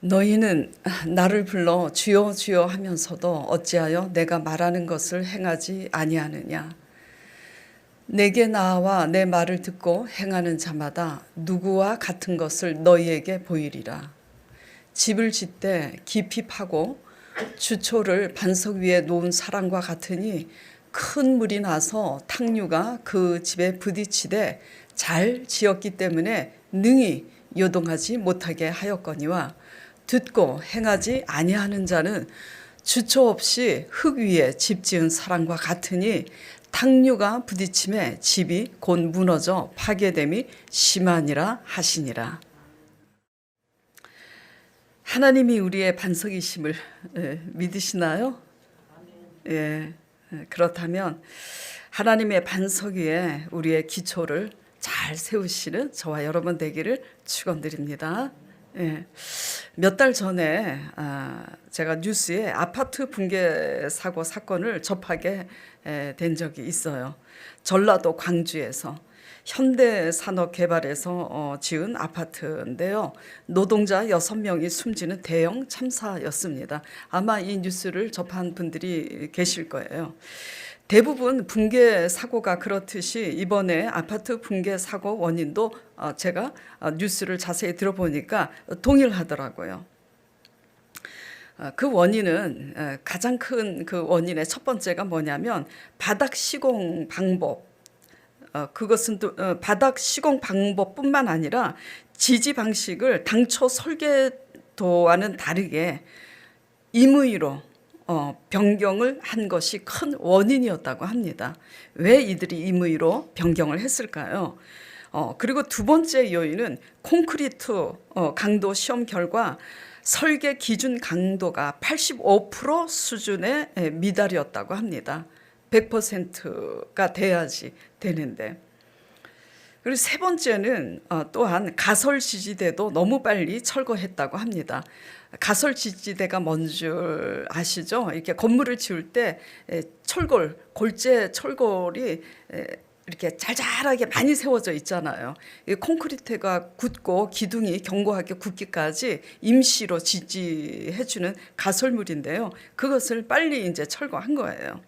너희는 나를 불러 주여 주여 하면서도 어찌하여 내가 말하는 것을 행하지 아니하느냐. 내게 나와 내 말을 듣고 행하는 자마다 누구와 같은 것을 너희에게 보이리라. 집을 짓되 깊이 파고 주초를 반석 위에 놓은 사람과 같으니 큰 물이 나서 탕류가 그 집에 부딪히되 잘 지었기 때문에 능히 요동하지 못하게 하였거니와, 듣고 행하지 아니하는 자는 주초 없이 흙 위에 집 지은 사람과 같으니 탕류가 부딪힘에 집이 곧 무너져 파괴됨이 심하니라 하시니라. 하나님이 우리의 반석이심을 믿으시나요? 예, 그렇다면 하나님의 반석 위에 우리의 기초를 잘 세우시는 저와 여러분 되기를 축원드립니다. 예, 몇 달 전에 제가 뉴스에 아파트 붕괴 사고 사건을 접하게 된 적이 있어요. 전라도 광주에서 현대산업개발에서 지은 아파트인데요. 노동자 6명이 숨지는 대형 참사였습니다. 아마 이 뉴스를 접한 분들이 계실 거예요. 대부분 붕괴 사고가 그렇듯이 이번에 아파트 붕괴 사고 원인도 제가 뉴스를 자세히 들어보니까 동일하더라고요. 그 원인은 가장 큰 그 원인의 첫 번째가 뭐냐면 바닥 시공 방법. 그것은 또 바닥 시공 방법뿐만 아니라 지지 방식을 당초 설계도와는 다르게 임의로 변경을 한 것이 큰 원인이었다고 합니다. 왜 이들이 임의로 변경을 했을까요? 그리고 두 번째 요인은 콘크리트 강도 시험 결과 설계 기준 강도가 85% 수준에 미달이었다고 합니다. 100%가 돼야지 되는데. 그리고 세 번째는 또한 가설 지지대도 너무 빨리 철거했다고 합니다. 가설 지지대가 뭔 줄 아시죠? 이렇게 건물을 지을 때 골재 철골이 이렇게 잘잘하게 많이 세워져 있잖아요. 콘크리트가 굳고 기둥이 견고하게 굳기까지 임시로 지지해주는 가설물인데요. 그것을 빨리 이제 철거한 거예요.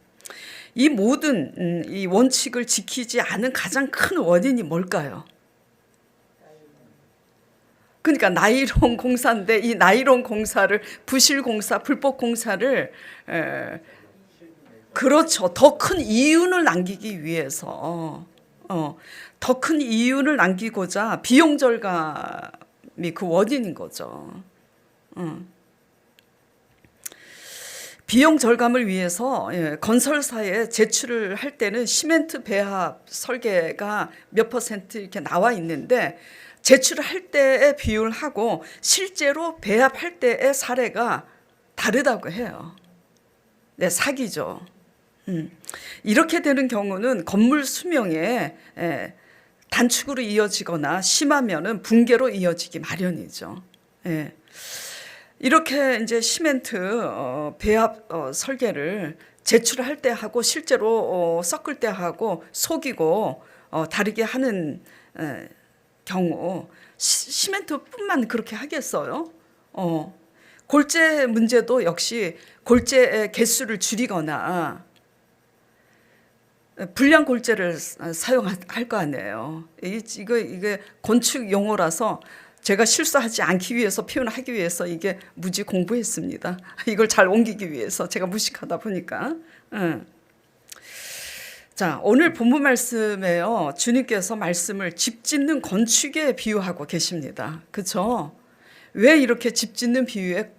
이 모든 이 원칙을 지키지 않은 가장 큰 원인이 뭘까요? 그러니까 나일론 공사인데 이 나일론 공사를 부실 공사, 불법 공사를 그렇죠. 더 큰 이윤을 남기기 위해서 더 큰 이윤을 남기고자 비용 절감이 그 원인인 거죠. 비용 절감을 위해서 건설사에 제출을 할 때는 시멘트 배합 설계가 몇 퍼센트 이렇게 나와 있는데 제출을 할 때의 비율하고 실제로 배합할 때의 사례가 다르다고 해요. 네, 사기죠. 이렇게 되는 경우는 건물 수명에 단축으로 이어지거나 심하면은 붕괴로 이어지기 마련이죠. 예. 이렇게 이제 시멘트 배합 설계를 제출할 때 하고 실제로 섞을 때 하고 속이고 다르게 하는 경우 시멘트뿐만 그렇게 하겠어요? 골재 문제도 역시 골재의 개수를 줄이거나 불량 골재를 사용할 거 아니에요. 이게 건축 용어라서 제가 실수하지 않기 위해서 표현하기 위해서 이게 무지 공부했습니다. 이걸 잘 옮기기 위해서 제가 무식하다 보니까. 자, 오늘 본문 말씀에요. 주님께서 말씀을 집 짓는 건축에 비유하고 계십니다. 그렇죠? 왜 이렇게 집 짓는 비유에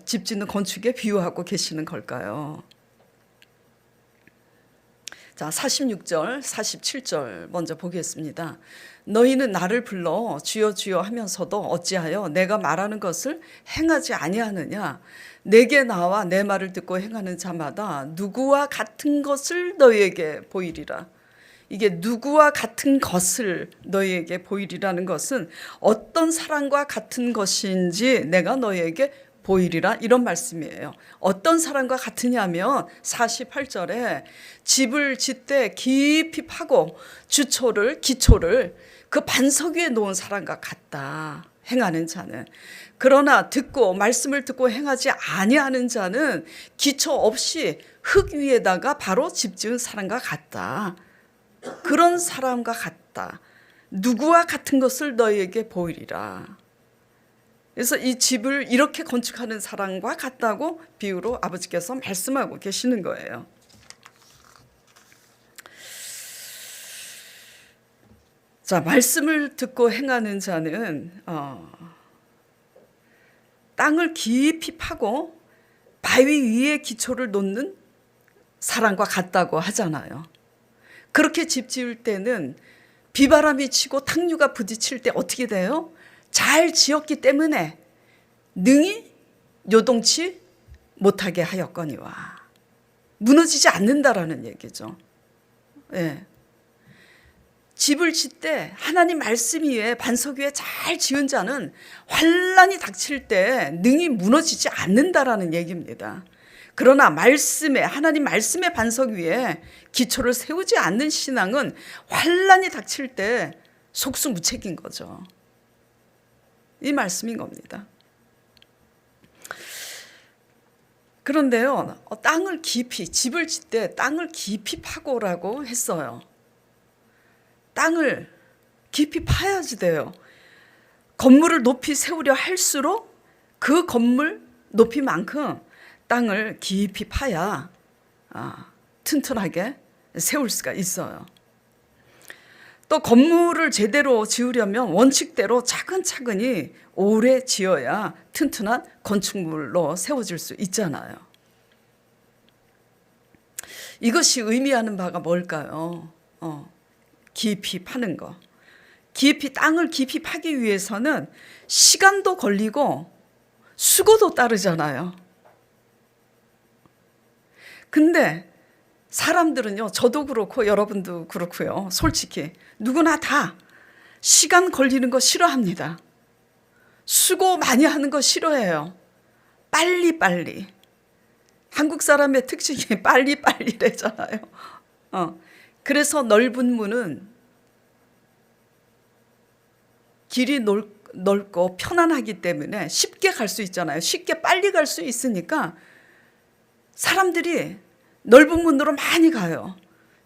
집 짓는 건축에 비유하고 계시는 걸까요? 자, 46절, 47절 먼저 보겠습니다. 너희는 나를 불러 주여 주여 하면서도 어찌하여 내가 말하는 것을 행하지 아니하느냐. 내게 나와 내 말을 듣고 행하는 자마다 누구와 같은 것을 너희에게 보이리라. 이게 누구와 같은 것을 너희에게 보이리라는 것은 어떤 사람과 같은 것인지 내가 너희에게 보이리라, 이런 말씀이에요. 어떤 사람과 같으냐면 48절에 집을 짓되 깊이 파고 기초를 그 반석 위에 놓은 사람과 같다 행하는 자는. 그러나 듣고 말씀을 듣고 행하지 아니하는 자는 기초 없이 흙 위에다가 바로 집 지은 사람과 같다. 그런 사람과 같다. 누구와 같은 것을 너희에게 보이리라. 그래서 이 집을 이렇게 건축하는 사람과 같다고 비유로 아버지께서 말씀하고 계시는 거예요. 자, 말씀을 듣고 행하는 자는 땅을 깊이 파고 바위 위에 기초를 놓는 사람과 같다고 하잖아요. 그렇게 집 지을 때는 비바람이 치고 탕류가 부딪힐 때 어떻게 돼요? 잘 지었기 때문에 능히 요동치 못하게 하였거니와. 무너지지 않는다라는 얘기죠. 예. 집을 짓 때 하나님 말씀 위에 반석 위에 잘 지은 자는 환란이 닥칠 때 능히 무너지지 않는다라는 얘기입니다. 그러나 하나님 말씀의 반석 위에 기초를 세우지 않는 신앙은 환란이 닥칠 때 속수무책인 거죠. 이 말씀인 겁니다. 그런데요, 집을 짓 때 땅을 깊이 파고라고 했어요. 땅을 깊이 파야지 돼요. 건물을 높이 세우려 할수록 그 건물 높이만큼 땅을 깊이 파야 튼튼하게 세울 수가 있어요. 또 건물을 제대로 지으려면 원칙대로 차근차근히 오래 지어야 튼튼한 건축물로 세워질 수 있잖아요. 이것이 의미하는 바가 뭘까요? 깊이 파는 거. 땅을 깊이 파기 위해서는 시간도 걸리고 수고도 따르잖아요. 근데 사람들은요, 저도 그렇고 여러분도 그렇고요, 솔직히 누구나 다 시간 걸리는 거 싫어합니다. 수고 많이 하는 거 싫어해요. 빨리빨리. 한국 사람의 특징이 빨리빨리래잖아요. 그래서 넓은 문은 길이 넓고 편안하기 때문에 쉽게 갈 수 있잖아요. 쉽게 빨리 갈 수 있으니까 사람들이 넓은 문으로 많이 가요.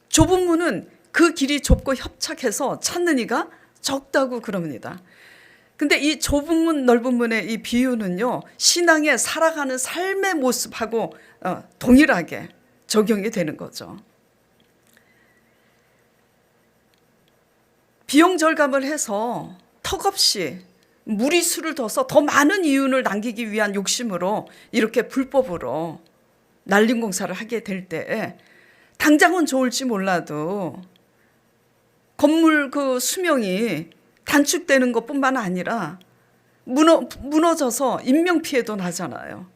좁은 문은 그 길이 좁고 협착해서 찾는 이가 적다고 그럽니다. 근데 이 좁은 문, 넓은 문의 이 비유는요, 신앙에 살아가는 삶의 모습하고 동일하게 적용이 되는 거죠. 비용 절감을 해서 턱없이 무리수를 둬서 더 많은 이윤을 남기기 위한 욕심으로 이렇게 불법으로 날림 공사를 하게 될 때 당장은 좋을지 몰라도 건물 그 수명이 단축되는 것뿐만 아니라 무너져서 인명피해도 나잖아요.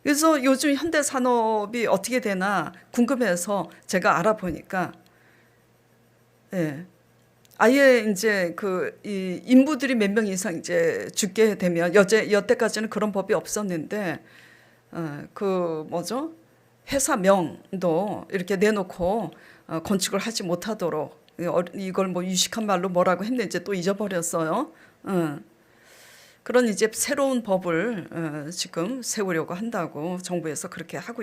그래서 요즘 현대산업이 어떻게 되나 궁금해서 제가 알아보니까 아예 이제 이 인부들이 몇 명 이상 이제 죽게 되면 여태까지는 그런 법이 없었는데 회사 명도 이렇게 내놓고 건축을 하지 못하도록, 이걸 뭐 유식한 말로 뭐라고 했는지 또 잊어버렸어요. 그런 이제 새로운 법을 지금 세우려고 한다고 정부에서 그렇게 하고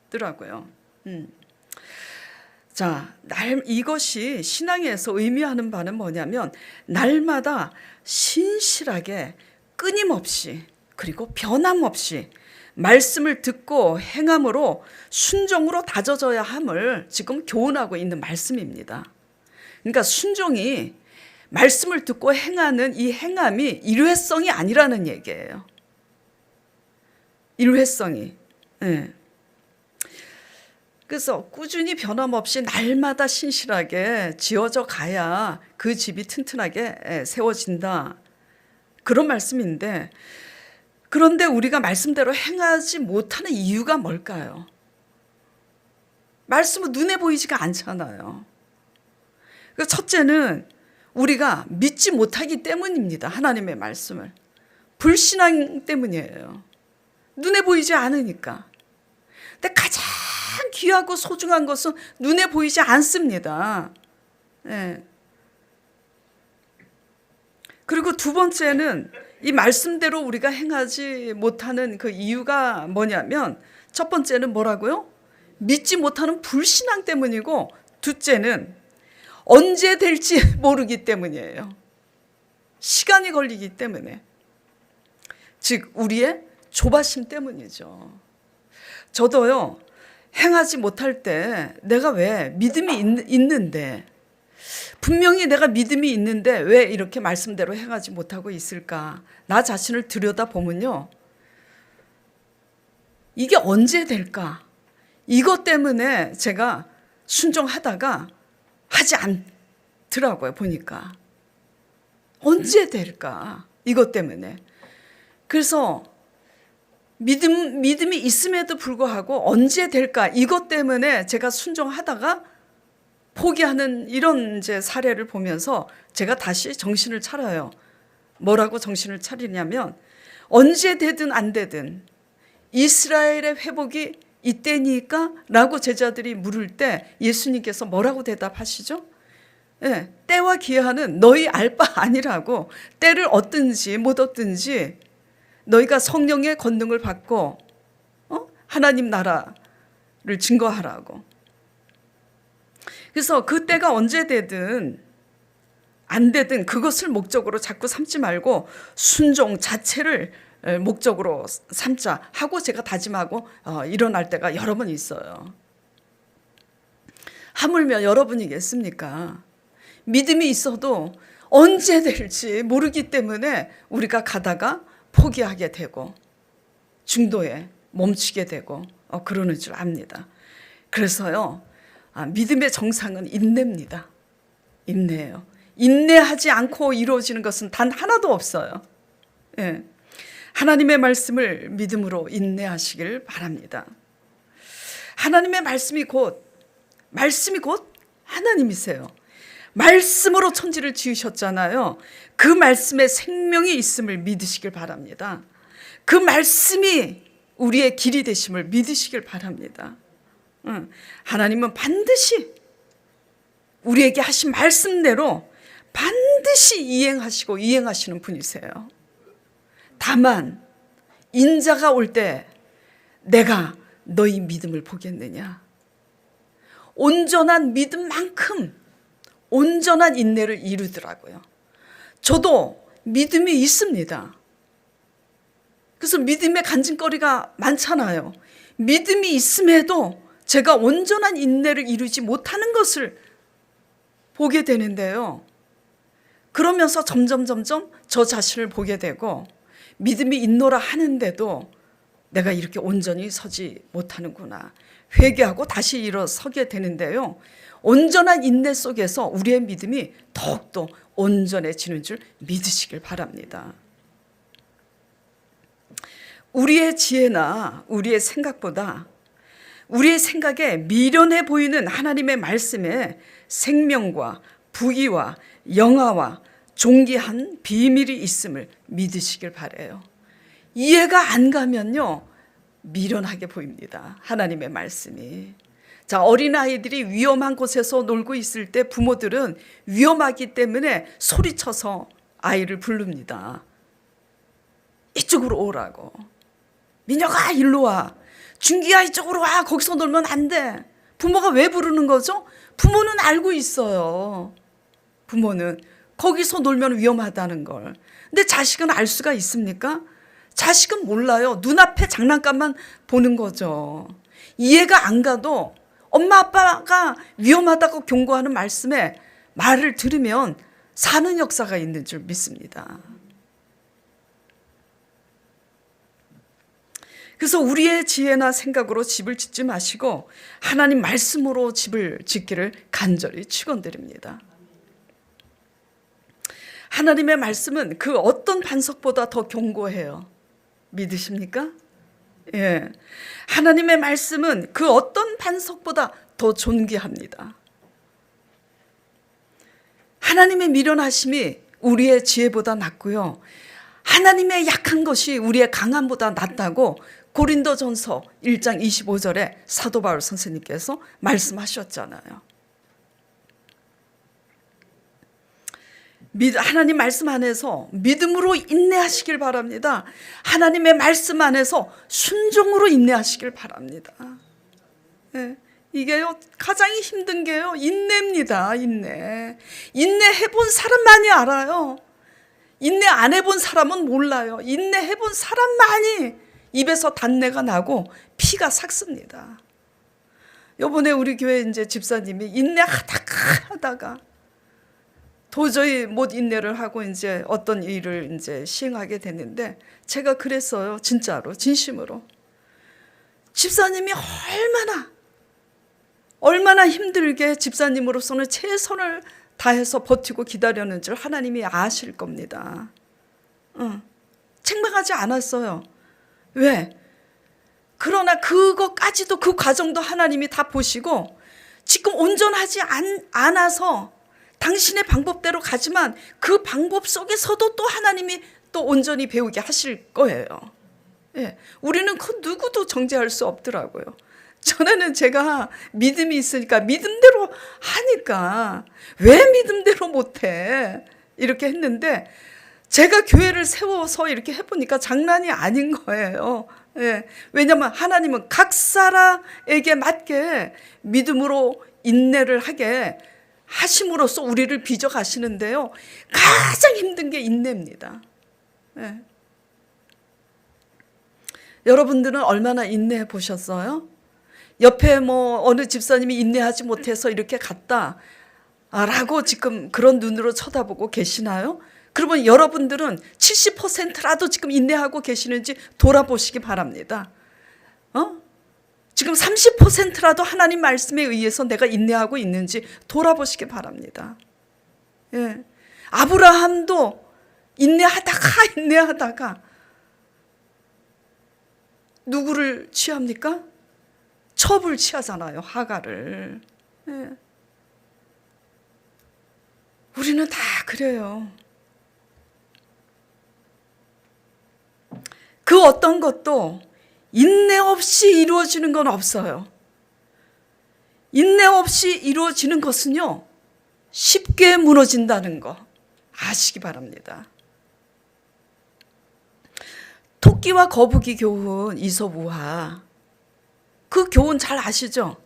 있더라고요. 자, 이것이 신앙에서 의미하는 바는 뭐냐면 날마다 신실하게 끊임없이 그리고 변함없이 말씀을 듣고 행함으로 순종으로 다져져야 함을 지금 교훈하고 있는 말씀입니다. 그러니까 순종이 말씀을 듣고 행하는 이 행함이 일회성이 아니라는 얘기예요. 일회성이. 그래서 꾸준히 변함없이 날마다 신실하게 지어져 가야 그 집이 튼튼하게 세워진다. 그런 말씀인데, 그런데 우리가 말씀대로 행하지 못하는 이유가 뭘까요? 말씀은 눈에 보이지가 않잖아요. 첫째는 우리가 믿지 못하기 때문입니다. 하나님의 말씀을. 불신앙 때문이에요. 눈에 보이지 않으니까. 근데 가장 귀하고 소중한 것은 눈에 보이지 않습니다. 그리고 두 번째는 이 말씀대로 우리가 행하지 못하는 그 이유가 뭐냐면, 첫 번째는 뭐라고요? 믿지 못하는 불신앙 때문이고, 둘째는 언제 될지 모르기 때문이에요. 시간이 걸리기 때문에. 즉 우리의 조바심 때문이죠. 저도요, 행하지 못할 때 내가 왜 믿음이 있는데, 분명히 내가 믿음이 있는데 왜 이렇게 말씀대로 행하지 못하고 있을까? 나 자신을 들여다보면요, 이게 언제 될까? 이것 때문에 제가 순종하다가 하지 않더라고요. 보니까 언제 될까? 이것 때문에. 그래서 믿음이 있음에도 불구하고 언제 될까? 이것 때문에 제가 순종하다가 포기하는 이런 이제 사례를 보면서 제가 다시 정신을 차려요. 뭐라고 정신을 차리냐면, 언제 되든 안 되든 이스라엘의 회복이 이때니까? 라고 제자들이 물을 때 예수님께서 뭐라고 대답하시죠? 네, 때와 기한은 너희 알 바 아니라고. 때를 얻든지 못 얻든지 너희가 성령의 권능을 받고 하나님 나라를 증거하라고. 그래서 그 때가 언제 되든 안 되든 그것을 목적으로 자꾸 삼지 말고 순종 자체를 목적으로 삼자 하고 제가 다짐하고 일어날 때가 여러 번 있어요. 하물며 여러분이겠습니까? 믿음이 있어도 언제 될지 모르기 때문에 우리가 가다가 포기하게 되고 중도에 멈추게 되고 그러는 줄 압니다. 그래서요, 믿음의 정상은 인내입니다. 인내예요. 인내하지 않고 이루어지는 것은 단 하나도 없어요. 예. 하나님의 말씀을 믿음으로 인내하시길 바랍니다. 하나님의 말씀이 곧 하나님이세요. 말씀으로 천지를 지으셨잖아요. 그 말씀에 생명이 있음을 믿으시길 바랍니다. 그 말씀이 우리의 길이 되심을 믿으시길 바랍니다. 하나님은 반드시 우리에게 하신 말씀대로 반드시 이행하시는 분이세요. 다만 인자가 올 때 내가 너희 믿음을 보겠느냐? 온전한 믿음만큼 온전한 인내를 이루더라고요. 저도 믿음이 있습니다. 그래서 믿음의 간증거리가 많잖아요. 믿음이 있음에도 제가 온전한 인내를 이루지 못하는 것을 보게 되는데요. 그러면서 점점 저 자신을 보게 되고, 믿음이 있노라 하는데도 내가 이렇게 온전히 서지 못하는구나. 회개하고 다시 일어서게 되는데요. 온전한 인내 속에서 우리의 믿음이 더욱더 온전해지는 줄 믿으시길 바랍니다. 우리의 지혜나 우리의 생각보다 우리의 생각에 미련해 보이는 하나님의 말씀에 생명과 부귀와 영화와 존귀한 비밀이 있음을 믿으시길 바라요. 이해가 안 가면요, 미련하게 보입니다. 하나님의 말씀이. 자, 어린아이들이 위험한 곳에서 놀고 있을 때 부모들은 위험하기 때문에 소리쳐서 아이를 부릅니다. 이쪽으로 오라고. 민혁아, 일로 와. 준기야, 이쪽으로 와. 거기서 놀면 안 돼. 부모가 왜 부르는 거죠? 부모는 알고 있어요. 부모는 거기서 놀면 위험하다는 걸. 근데 자식은 알 수가 있습니까? 자식은 몰라요. 눈앞에 장난감만 보는 거죠. 이해가 안 가도 엄마 아빠가 위험하다고 경고하는 말씀에 말을 들으면 사는 역사가 있는 줄 믿습니다. 그래서 우리의 지혜나 생각으로 집을 짓지 마시고 하나님 말씀으로 집을 짓기를 간절히 축원드립니다. 하나님의 말씀은 그 어떤 반석보다 더 견고해요. 믿으십니까? 예. 하나님의 말씀은 그 어떤 반석보다 더 존귀합니다. 하나님의 미련하심이 우리의 지혜보다 낫고요. 하나님의 약한 것이 우리의 강함보다 낫다고 고린도전서 1장 25절에 사도 바울 선생님께서 말씀하셨잖아요. 하나님 말씀 안에서 믿음으로 인내하시길 바랍니다. 하나님의 말씀 안에서 순종으로 인내하시길 바랍니다. 네. 이게요, 가장 힘든 게요, 인내입니다. 인내 해본 사람만이 알아요. 인내 안 해본 사람은 몰라요. 인내 해본 사람만이 입에서 단내가 나고 피가 삭습니다. 요번에 우리 교회 이제 집사님이 인내하다가 도저히 못 인내를 하고 이제 어떤 일을 이제 시행하게 됐는데, 제가 그랬어요. 진짜로, 진심으로. 집사님이 얼마나 힘들게 집사님으로서는 최선을 다해서 버티고 기다렸는지 하나님이 아실 겁니다. 책망하지 않았어요. 왜? 그러나 그것까지도, 그 과정도 하나님이 다 보시고, 지금 온전하지 않아서 당신의 방법대로 가지만 그 방법 속에서도 또 하나님이 또 온전히 배우게 하실 거예요. 예, 우리는 그 누구도 정죄할 수 없더라고요. 전에는 제가 믿음이 있으니까 믿음대로 하니까 왜 믿음대로 못해? 이렇게 했는데, 제가 교회를 세워서 이렇게 해보니까 장난이 아닌 거예요. 예, 왜냐하면 하나님은 각 사람에게 맞게 믿음으로 인내를 하게 하심으로써 우리를 빚어가시는데요, 가장 힘든 게 인내입니다. 예. 여러분들은 얼마나 인내해 보셨어요? 옆에 뭐 어느 집사님이 인내하지 못해서 이렇게 갔다 라고 지금 그런 눈으로 쳐다보고 계시나요? 그러면 여러분들은 70%라도 지금 인내하고 계시는지 돌아보시기 바랍니다. 지금 30%라도 하나님 말씀에 의해서 내가 인내하고 있는지 돌아보시기 바랍니다. 예. 아브라함도 인내하다가 누구를 취합니까? 첩을 취하잖아요, 하갈을. 예. 우리는 다 그래요. 그 어떤 것도 인내 없이 이루어지는 건 없어요. 인내 없이 이루어지는 것은요, 쉽게 무너진다는 거 아시기 바랍니다. 토끼와 거북이 교훈, 이솝우화, 그 교훈 잘 아시죠?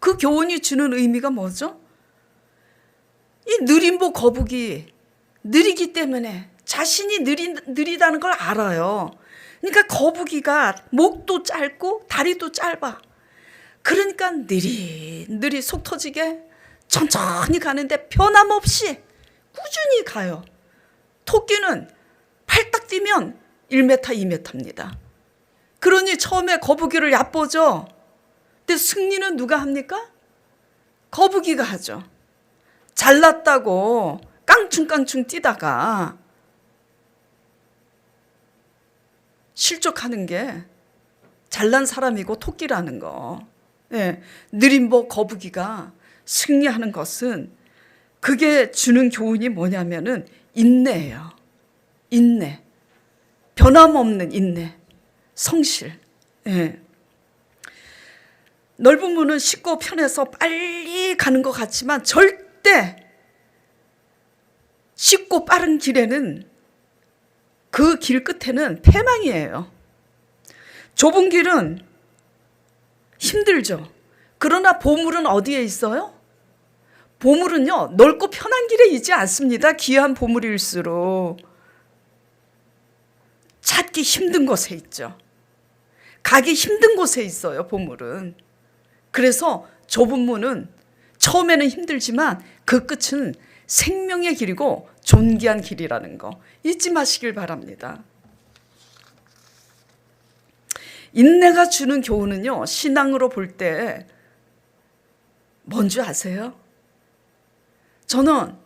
그 교훈이 주는 의미가 뭐죠? 이 느림보 거북이, 느리기 때문에 자신이 느리다는 걸 알아요. 그러니까 거북이가 목도 짧고 다리도 짧아. 그러니까 느리 속 터지게 천천히 가는데 변함없이 꾸준히 가요. 토끼는 팔딱 뛰면 1m, 2m입니다. 그러니 처음에 거북이를 얕보죠. 근데 승리는 누가 합니까? 거북이가 하죠. 잘났다고 깡충깡충 뛰다가 실족하는 게 잘난 사람이고 토끼라는 거. 예, 느림보 거북이가 승리하는 것은, 그게 주는 교훈이 뭐냐면은 인내예요. 인내. 변함없는 인내. 성실. 예. 넓은 문은 쉽고 편해서 빨리 가는 것 같지만 절대 쉽고 빠른 길에는, 그 길 끝에는 패망이에요. 좁은 길은 힘들죠. 그러나 보물은 어디에 있어요? 보물은요, 넓고 편한 길에 있지 않습니다. 귀한 보물일수록 찾기 힘든 곳에 있죠. 가기 힘든 곳에 있어요, 보물은. 그래서 좁은 문은 처음에는 힘들지만 그 끝은 생명의 길이고 존귀한 길이라는 거 잊지 마시길 바랍니다. 인내가 주는 교훈은요, 신앙으로 볼 때 뭔지 아세요? 저는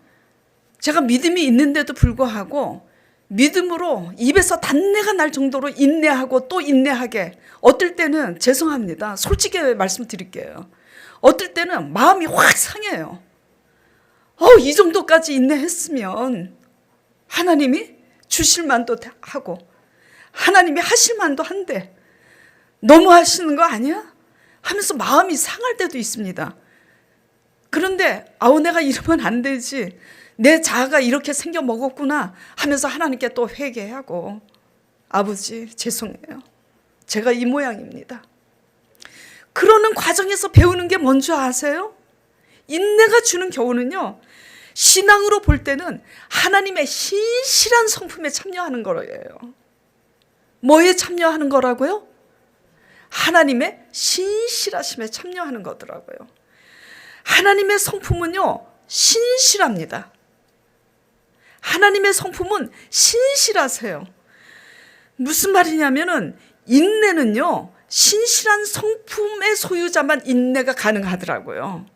제가 믿음이 있는데도 불구하고 믿음으로 입에서 단내가 날 정도로 인내하고 또 인내하게, 어떨 때는 죄송합니다, 솔직히 말씀드릴게요, 어떨 때는 마음이 확 상해요. 이 정도까지 인내했으면 하나님이 주실 만도 하고 하나님이 하실 만도 한데 너무 하시는 거 아니야? 하면서 마음이 상할 때도 있습니다. 그런데 아우 내가 이러면 안 되지, 내 자아가 이렇게 생겨 먹었구나 하면서 하나님께 또 회개하고, 아버지 죄송해요, 제가 이 모양입니다. 그러는 과정에서 배우는 게 뭔지 아세요? 인내가 주는 교훈은요, 신앙으로 볼 때는 하나님의 신실한 성품에 참여하는 거예요. 뭐에 참여하는 거라고요? 하나님의 신실하심에 참여하는 거더라고요. 하나님의 성품은요, 신실합니다. 하나님의 성품은 신실하세요. 무슨 말이냐면은, 인내는요, 신실한 성품의 소유자만 인내가 가능하더라고요.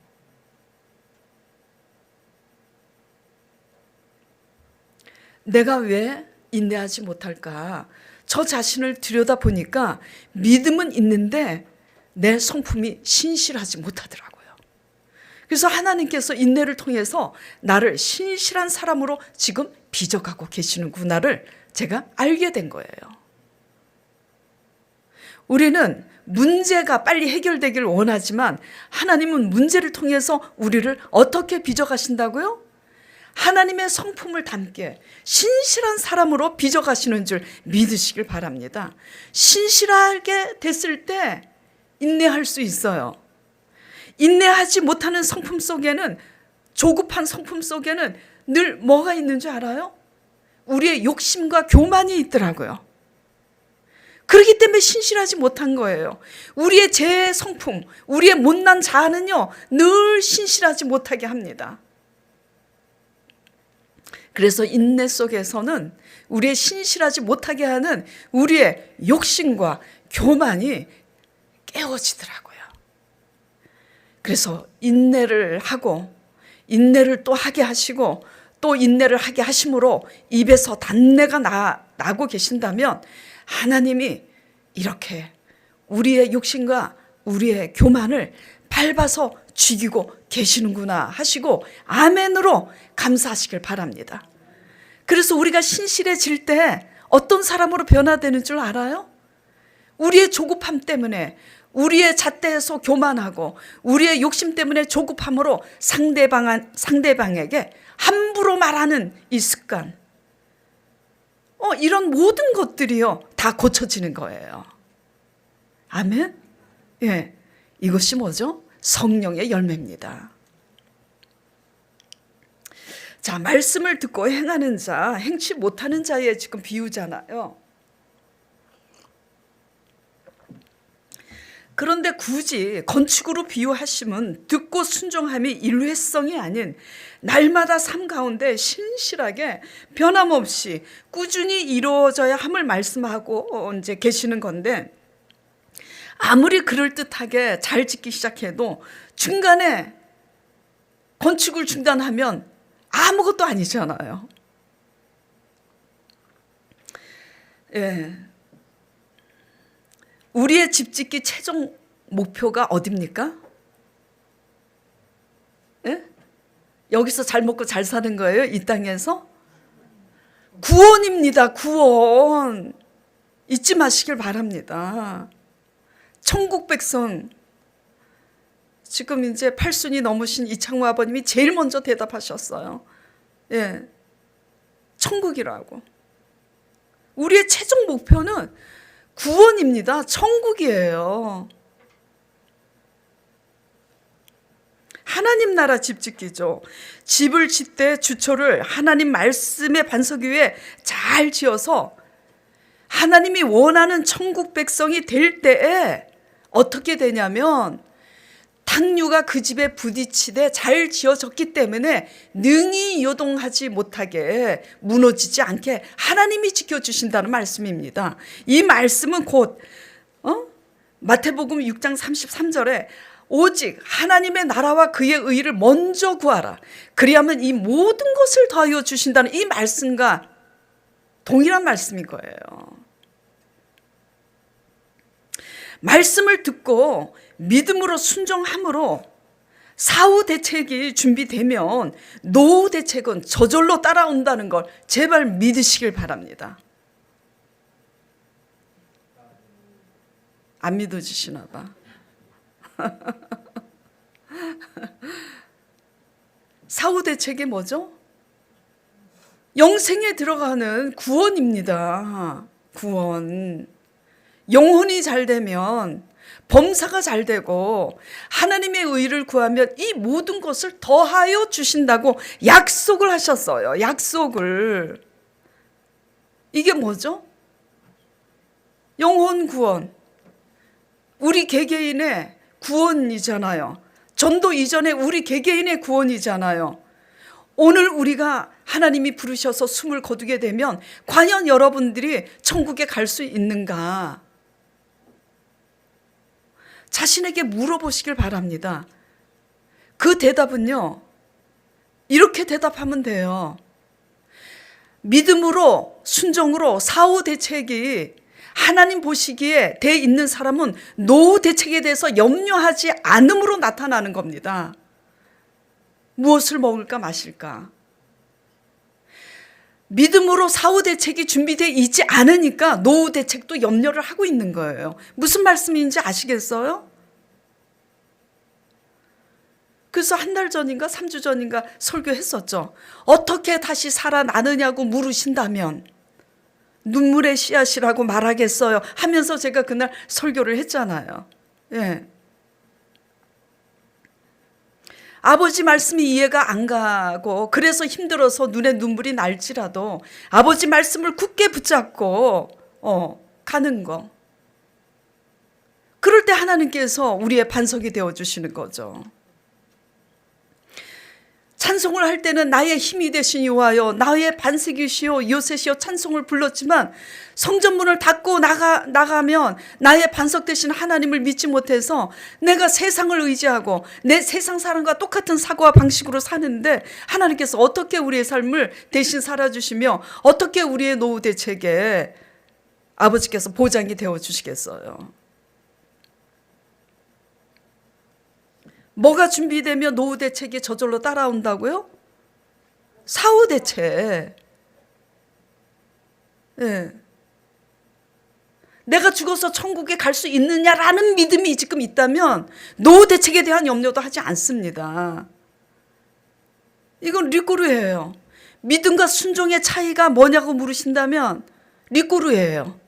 내가 왜 인내하지 못할까? 저 자신을 들여다보니까 믿음은 있는데 내 성품이 신실하지 못하더라고요. 그래서 하나님께서 인내를 통해서 나를 신실한 사람으로 지금 빚어가고 계시는구나를 제가 알게 된 거예요. 우리는 문제가 빨리 해결되기를 원하지만 하나님은 문제를 통해서 우리를 어떻게 빚어가신다고요? 하나님의 성품을 담게 신실한 사람으로 빚어가시는 줄 믿으시길 바랍니다. 신실하게 됐을 때 인내할 수 있어요. 인내하지 못하는 성품 속에는, 조급한 성품 속에는 늘 뭐가 있는 줄 알아요? 우리의 욕심과 교만이 있더라고요. 그렇기 때문에 신실하지 못한 거예요. 우리의 제 성품, 우리의 못난 자아는요, 늘 신실하지 못하게 합니다. 그래서 인내 속에서는 우리의 신실하지 못하게 하는 우리의 욕심과 교만이 깨워지더라고요. 그래서 인내를 하고, 인내를 또 하게 하시고, 또 인내를 하게 하심으로 입에서 단내가 나고 계신다면 하나님이 이렇게 우리의 욕심과 우리의 교만을 밟아서 죽이고 계시는구나 하시고 아멘으로 감사하시길 바랍니다. 그래서 우리가 신실해질 때 어떤 사람으로 변화되는 줄 알아요? 우리의 조급함 때문에, 우리의 잣대에서 교만하고 우리의 욕심 때문에 조급함으로 상대방에게 함부로 말하는 이 습관, 이런 모든 것들이요 다 고쳐지는 거예요. 아멘? 예, 이것이 뭐죠? 성령의 열매입니다. 자, 말씀을 듣고 행하는 자, 행치 못하는 자의 지금 비유잖아요. 그런데 굳이 건축으로 비유하시면 듣고 순종함이 일회성이 아닌 날마다 삶 가운데 신실하게 변함없이 꾸준히 이루어져야 함을 말씀하고 이제 계시는 건데, 아무리 그럴듯하게 잘 짓기 시작해도 중간에 건축을 중단하면 아무것도 아니잖아요. 예. 우리의 집 짓기 최종 목표가 어딥니까? 예? 여기서 잘 먹고 잘 사는 거예요? 이 땅에서? 구원입니다. 구원. 잊지 마시길 바랍니다. 천국 백성, 지금 이제 8순이 넘으신 이창호 아버님이 제일 먼저 대답하셨어요. 예, 천국이라고. 우리의 최종 목표는 구원입니다. 천국이에요. 하나님 나라 집 짓기죠. 집을 짓되 주초를 하나님 말씀의 반석 위에 잘 지어서 하나님이 원하는 천국 백성이 될 때에 어떻게 되냐면, 탕류가 그 집에 부딪히되 잘 지어졌기 때문에 능히 요동하지 못하게, 무너지지 않게 하나님이 지켜주신다는 말씀입니다. 이 말씀은 곧 마태복음 6장 33절에 오직 하나님의 나라와 그의 의를 먼저 구하라, 그리하면 이 모든 것을 더하여 주신다는 이 말씀과 동일한 말씀인 거예요. 말씀을 듣고 믿음으로 순종함으로 사후 대책이 준비되면 노후 대책은 저절로 따라온다는 걸 제발 믿으시길 바랍니다. 안 믿어지시나 봐. 사후 대책이 뭐죠? 영생에 들어가는 구원입니다. 구원. 영혼이 잘 되면, 범사가 잘 되고 하나님의 의를 구하면 이 모든 것을 더하여 주신다고 약속을 하셨어요. 약속을. 이게 뭐죠? 영혼 구원. 우리 개개인의 구원이잖아요. 전도 이전에 우리 개개인의 구원이잖아요. 오늘 우리가 하나님이 부르셔서 숨을 거두게 되면 과연 여러분들이 천국에 갈 수 있는가? 자신에게 물어보시길 바랍니다. 그 대답은요, 이렇게 대답하면 돼요. 믿음으로, 순종으로 사후 대책이 하나님 보시기에 돼 있는 사람은 노후 대책에 대해서 염려하지 않음으로 나타나는 겁니다. 무엇을 먹을까 마실까? 믿음으로 사후 대책이 준비되어 있지 않으니까 노후 대책도 염려를 하고 있는 거예요. 무슨 말씀인지 아시겠어요? 그래서 한 달 전인가 3주 전인가 설교했었죠. 어떻게 다시 살아나느냐고 물으신다면 눈물의 씨앗이라고 말하겠어요 하면서 제가 그날 설교를 했잖아요. 예. 아버지 말씀이 이해가 안 가고 그래서 힘들어서 눈에 눈물이 날지라도 아버지 말씀을 굳게 붙잡고 가는 거. 그럴 때 하나님께서 우리의 반석이 되어주시는 거죠. 찬송을 할 때는 나의 힘이 되신 여호와여, 나의 반석이시오 요새시오 찬송을 불렀지만 성전문을 닫고 나가면 나의 반석 되신 하나님을 믿지 못해서 내가 세상을 의지하고 내 세상 사람과 똑같은 사고와 방식으로 사는데 하나님께서 어떻게 우리의 삶을 대신 살아주시며 어떻게 우리의 노후 대책에 아버지께서 보장이 되어주시겠어요. 뭐가 준비되면 노후 대책이 저절로 따라온다고요? 사후 대책. 예. 내가 죽어서 천국에 갈 수 있느냐라는 믿음이 지금 있다면 노후 대책에 대한 염려도 하지 않습니다. 이건 리꼬르예요. 믿음과 순종의 차이가 뭐냐고 물으신다면 리꼬르예요.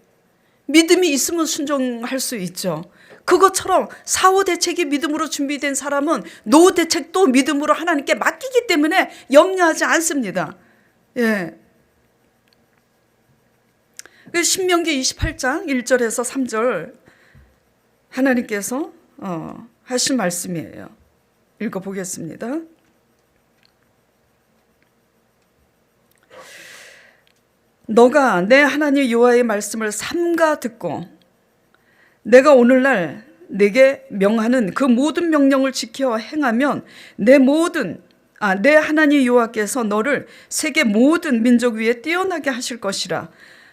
믿음이 있으면 순종할 수 있죠. 그것처럼 사후 대책이 믿음으로 준비된 사람은 노후 대책도 믿음으로 하나님께 맡기기 때문에 염려하지 않습니다. 예. 신명기 28장 1절에서 3절 하나님께서 하신 말씀이에요. 읽어보겠습니다. 너가 내 하나님 여호와의 말씀을 삼가 듣고 내가 오늘날 내게 명하는 그 모든 명령을 지켜 행하면 내 하나님 여호와께서 너를 세계 모든 민족 위에 뛰어나게 하실 것이라.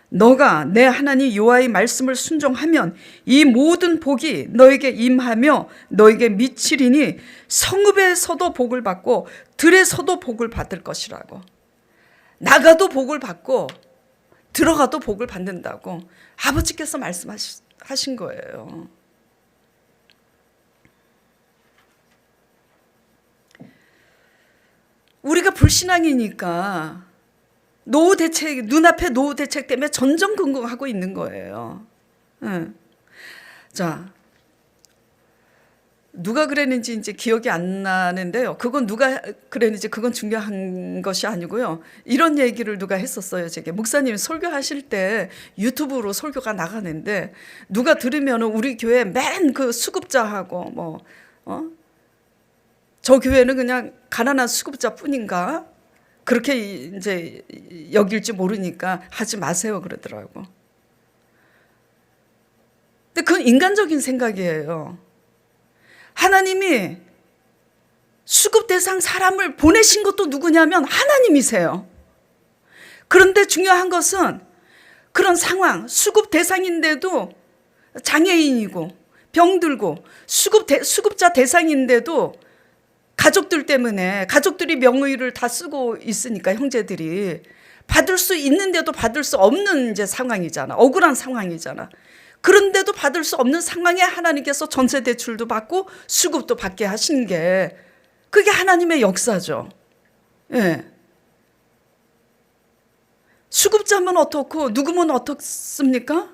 너가 내 하나님 여호와의 말씀을 순종하면 이 모든 복이 너에게 임하며 너에게 미치리니 성읍에서도 복을 받고 들에서도 복을 받을 것이라고. 나가도 복을 받고 들어가도 복을 받는다고 아버지께서 말씀하신 거예요. 우리가 불신앙이니까 노후 대책, 눈앞에 노후 대책 때문에 전전긍긍하고 있는 거예요. 자, 누가 그랬는지 이제 기억이 안 나는데요. 그건 누가 그랬는지 그건 중요한 것이 아니고요. 이런 얘기를 누가 했었어요. 제게 목사님 설교하실 때 유튜브로 설교가 나가는데 누가 들으면 우리 교회 맨 그 수급자하고 저 교회는 그냥 가난한 수급자뿐인가? 그렇게 이제 여길지 모르니까 하지 마세요 그러더라고. 근데 그건 인간적인 생각이에요. 하나님이 수급 대상 사람을 보내신 것도 누구냐면 하나님이세요. 그런데 중요한 것은 그런 상황, 수급 대상인데도 장애인이고 병들고 수급자 대상인데도 가족들 때문에 가족들이 명의를 다 쓰고 있으니까 형제들이 받을 수 있는데도 받을 수 없는 이제 상황이잖아. 억울한 상황이잖아. 그런데도 받을 수 없는 상황에 하나님께서 전세 대출도 받고 수급도 받게 하신 게 그게 하나님의 역사죠. 예. 수급자면 어떻고 누구면 어떻습니까?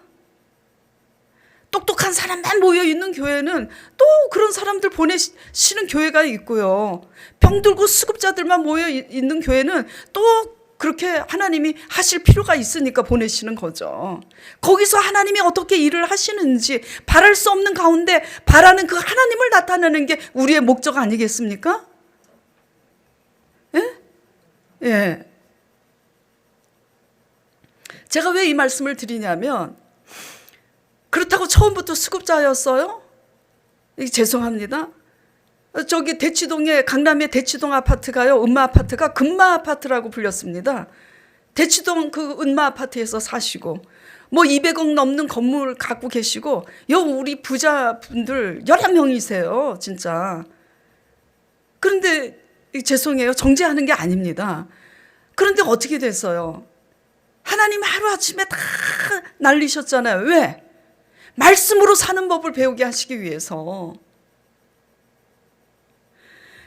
똑똑한 사람만 모여있는 교회는 또 그런 사람들 보내시는 교회가 있고요. 병들고 수급자들만 모여있는 교회는 또 그렇게 하나님이 하실 필요가 있으니까 보내시는 거죠. 거기서 하나님이 어떻게 일을 하시는지 바랄 수 없는 가운데 바라는 그 하나님을 나타내는 게 우리의 목적 아니겠습니까? 예? 예. 제가 왜 이 말씀을 드리냐면, 그렇다고 처음부터 수급자였어요? 죄송합니다. 저기 대치동에, 강남의 대치동 아파트가요, 은마 아파트가 금마 아파트라고 불렸습니다. 대치동 그 은마 아파트에서 사시고 뭐 200억 넘는 건물 갖고 계시고 우리 부자분들 여러 명이세요, 진짜. 그런데 죄송해요, 정죄하는 게 아닙니다. 그런데 어떻게 됐어요? 하나님 하루아침에 다 날리셨잖아요. 왜? 말씀으로 사는 법을 배우게 하시기 위해서.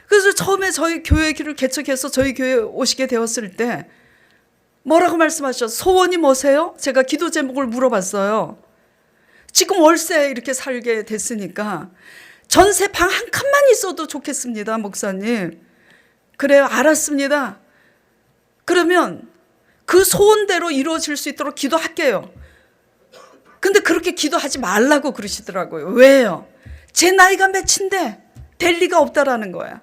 그래서 처음에 저희 교회 길을 개척해서 저희 교회에 오시게 되었을 때 뭐라고 말씀하셨어요? 소원이 뭐세요? 제가 기도 제목을 물어봤어요. 지금 월세 이렇게 살게 됐으니까 전세 방 한 칸만 있어도 좋겠습니다, 목사님. 그래요, 알았습니다. 그러면 그 소원대로 이루어질 수 있도록 기도할게요. 근데 그렇게 기도하지 말라고 그러시더라고요. 왜요? 제 나이가 몇인데 될 리가 없다라는 거야.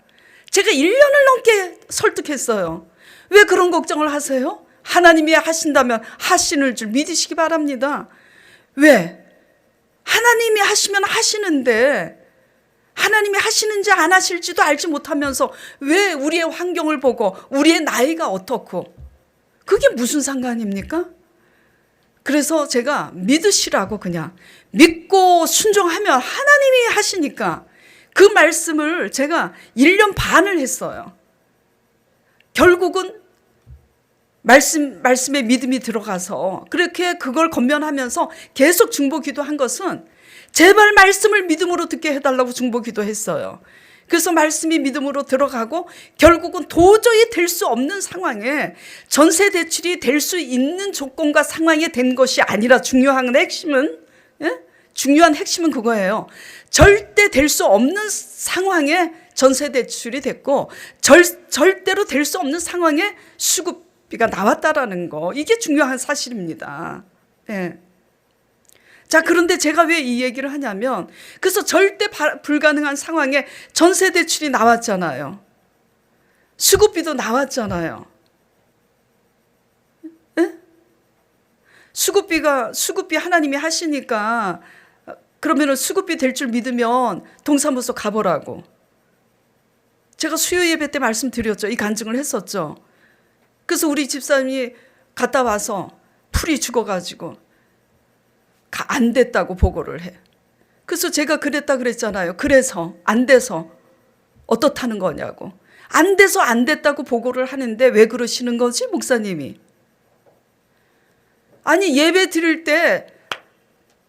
제가 1년을 넘게 설득했어요. 왜 그런 걱정을 하세요? 하나님이 하신다면 하시는 줄 믿으시기 바랍니다. 왜? 하나님이 하시면 하시는데 하나님이 하시는지 안 하실지도 알지 못하면서 왜 우리의 환경을 보고 우리의 나이가 어떻고, 그게 무슨 상관입니까? 그래서 제가 믿으시라고 그냥 믿고 순종하면 하나님이 하시니까 그 말씀을 제가 1년 반을 했어요. 결국은 말씀에 믿음이 들어가서 그렇게 그걸 권면하면서 계속 중보 기도한 것은 제발 말씀을 믿음으로 듣게 해달라고 중보 기도했어요. 그래서 말씀이 믿음으로 들어가고 결국은 도저히 될 수 없는 상황에 전세 대출이 될 수 있는 조건과 상황이 된 것이 아니라 중요한 핵심은 그거예요. 절대 될 수 없는 상황에 전세 대출이 됐고 절대로 될 수 없는 상황에 수급비가 나왔다라는 거, 이게 중요한 사실입니다. 예. 자, 그런데 제가 왜 이 얘기를 하냐면, 그래서 절대 불가능한 상황에 전세 대출이 나왔잖아요. 수급비도 나왔잖아요. 예? 수급비 하나님이 하시니까 그러면은 수급비 될 줄 믿으면 동사무소 가보라고. 제가 수요 예배 때 말씀드렸죠. 이 간증을 했었죠. 그래서 우리 집사님이 갔다 와서 풀이 죽어가지고 안 됐다고 보고를 해. 그래서 제가 그랬다 그랬잖아요. 그래서 안 돼서 어떻다는 거냐고. 안 돼서 안 됐다고 보고를 하는데 왜 그러시는 거지, 목사님이? 아니, 예배 드릴 때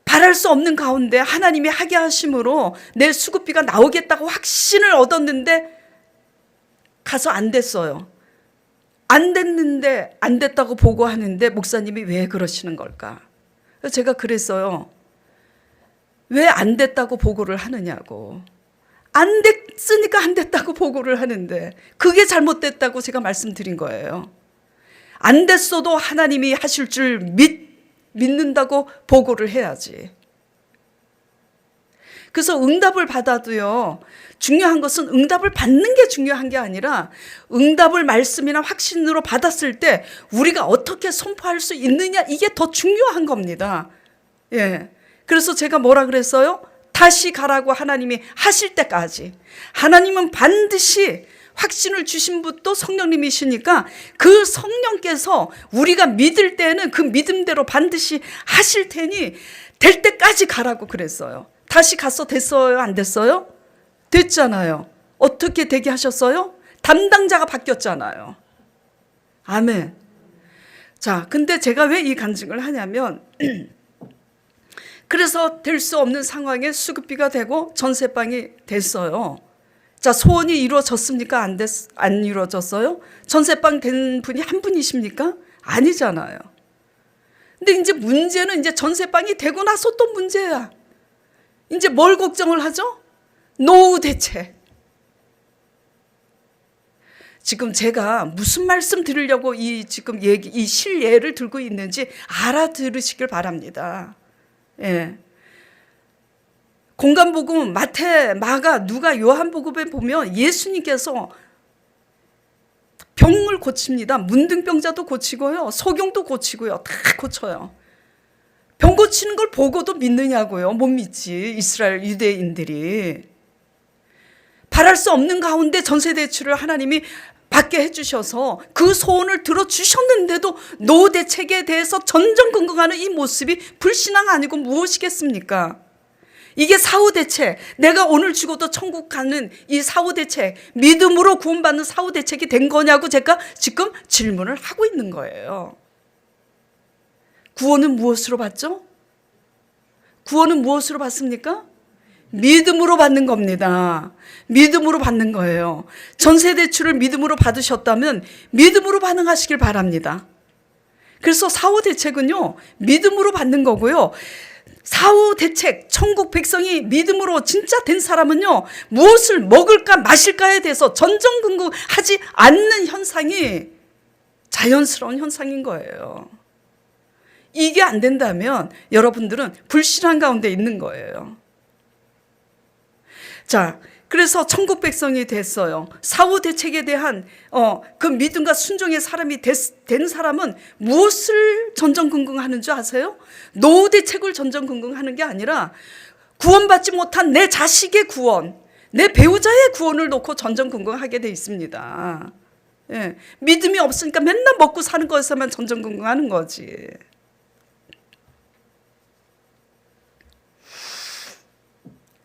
바랄 수 없는 가운데 하나님이 하게 하심으로 내 수급비가 나오겠다고 확신을 얻었는데 가서 안 됐어요. 안 됐는데 안 됐다고 보고하는데 목사님이 왜 그러시는 걸까? 제가 그랬어요. 왜 안 됐다고 보고를 하느냐고. 안 됐으니까 안 됐다고 보고를 하는데 그게 잘못됐다고 제가 말씀드린 거예요. 안 됐어도 하나님이 하실 줄 믿는다고 보고를 해야지. 그래서 응답을 받아도요, 중요한 것은 응답을 받는 게 중요한 게 아니라 응답을 말씀이나 확신으로 받았을 때 우리가 어떻게 선포할 수 있느냐, 이게 더 중요한 겁니다. 예. 그래서 제가 뭐라 그랬어요? 다시 가라고 하나님이 하실 때까지. 하나님은 반드시 확신을 주신 분도 성령님이시니까 그 성령께서 우리가 믿을 때는 그 믿음대로 반드시 하실 테니 될 때까지 가라고 그랬어요. 다시 가서 됐어요? 안 됐어요? 됐잖아요. 어떻게 되게 하셨어요? 담당자가 바뀌었잖아요. 아멘. 자, 근데 제가 왜 이 간증을 하냐면 그래서 될 수 없는 상황에 수급비가 되고 전세방이 됐어요. 자, 소원이 이루어졌습니까? 안 이루어졌어요? 전세방 된 분이 한 분이십니까? 아니잖아요. 근데 이제 문제는 이제 전세방이 되고 나서 또 문제야. 이제 뭘 걱정을 하죠? 노후 대책. 지금 제가 무슨 말씀 드리려고 이 실예를 들고 있는지 알아들으시길 바랍니다. 예. 공간복음 마태, 마가, 누가, 요한복음에 보면 예수님께서 병을 고칩니다. 문둥병자도 고치고요. 소경도 고치고요. 다 고쳐요. 병 고치는 걸 보고도 믿느냐고요. 못 믿지. 이스라엘 유대인들이. 바랄 수 없는 가운데 전세대출을 하나님이 받게 해주셔서 그 소원을 들어주셨는데도 노후 대책에 대해서 전전긍긍하는 이 모습이 불신앙 아니고 무엇이겠습니까? 이게 사후대책, 내가 오늘 죽어도 천국 가는 이 사후대책, 믿음으로 구원받는 사후대책이 된 거냐고 제가 지금 질문을 하고 있는 거예요. 구원은 무엇으로 받죠? 구원은 무엇으로 받습니까? 믿음으로 받는 겁니다. 믿음으로 받는 거예요. 전세대출을 믿음으로 받으셨다면 믿음으로 반응하시길 바랍니다. 그래서 사후대책은요, 믿음으로 받는 거고요. 사후 대책, 천국 백성이 믿음으로 진짜 된 사람은요, 무엇을 먹을까 마실까에 대해서 전전긍긍하지 않는 현상이 자연스러운 현상인 거예요. 이게 안 된다면 여러분들은 불신앙 가운데 있는 거예요. 자, 그래서 천국 백성이 됐어요. 사후 대책에 대한 그 믿음과 순종의 사람이 된 사람은 무엇을 전전긍긍하는 줄 아세요? 노후 대책을 전전긍긍하는 게 아니라 구원받지 못한 내 자식의 구원, 내 배우자의 구원을 놓고 전전긍긍하게 돼 있습니다. 예, 믿음이 없으니까 맨날 먹고 사는 것에서만 전전긍긍하는 거지.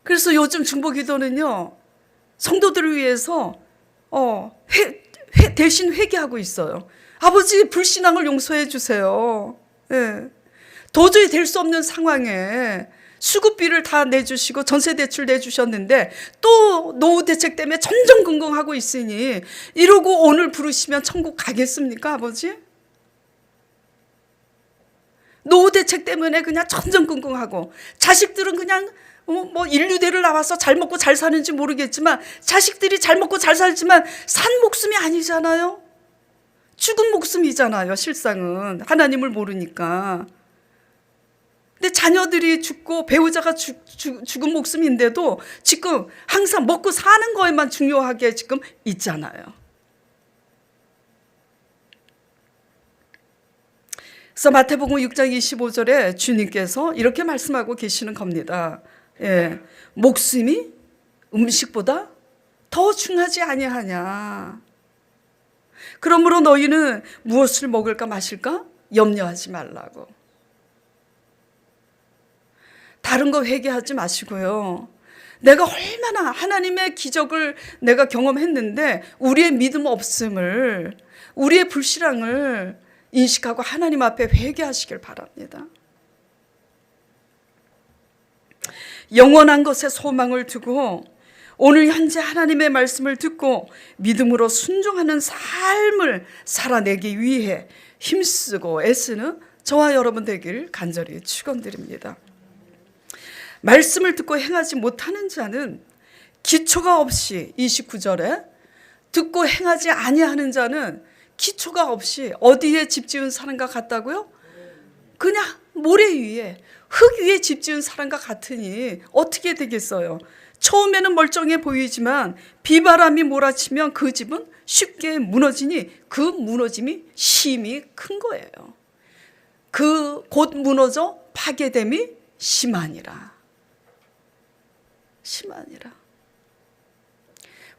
그래서 요즘 중보기도는요, 성도들을 위해서 대신 회개하고 있어요. 아버지, 불신앙을 용서해 주세요. 예. 도저히 될 수 없는 상황에 수급비를 다 내주시고 전세대출 내주셨는데 또 노후대책 때문에 전전긍긍하고 있으니 이러고 오늘 부르시면 천국 가겠습니까, 아버지? 노후대책 때문에 그냥 전전긍긍하고, 자식들은 그냥 인류대를 나와서 잘 먹고 잘 사는지 모르겠지만, 자식들이 잘 먹고 잘 살지만 산 목숨이 아니잖아요. 죽은 목숨이잖아요, 실상은. 하나님을 모르니까. 근데 자녀들이 죽고 배우자가 죽은 목숨인데도 지금 항상 먹고 사는 거에만 중요하게 지금 있잖아요. 그래서 마태복음 6장 25절에 주님께서 이렇게 말씀하고 계시는 겁니다. 예, 목숨이 음식보다 더 중하지 아니하냐. 그러므로 너희는 무엇을 먹을까 마실까 염려하지 말라고. 다른 거 회개하지 마시고요. 내가 얼마나 하나님의 기적을 내가 경험했는데 우리의 믿음 없음을, 우리의 불신앙을 인식하고 하나님 앞에 회개하시길 바랍니다. 영원한 것에 소망을 두고 오늘 현재 하나님의 말씀을 듣고 믿음으로 순종하는 삶을 살아내기 위해 힘쓰고 애쓰는 저와 여러분 되길 간절히 축원드립니다. 말씀을 듣고 행하지 못하는 자는 기초가 없이, 29절에 듣고 행하지 아니하는 자는 기초가 없이 어디에 집 지은 사람과 같다고요? 그냥 모래 위에, 흙 위에 집 지은 사람과 같으니 어떻게 되겠어요? 처음에는 멀쩡해 보이지만 비바람이 몰아치면 그 집은 쉽게 무너지니 그 무너짐이 심히 큰 거예요. 그 곧 무너져 파괴됨이 심하니라. 심하니라.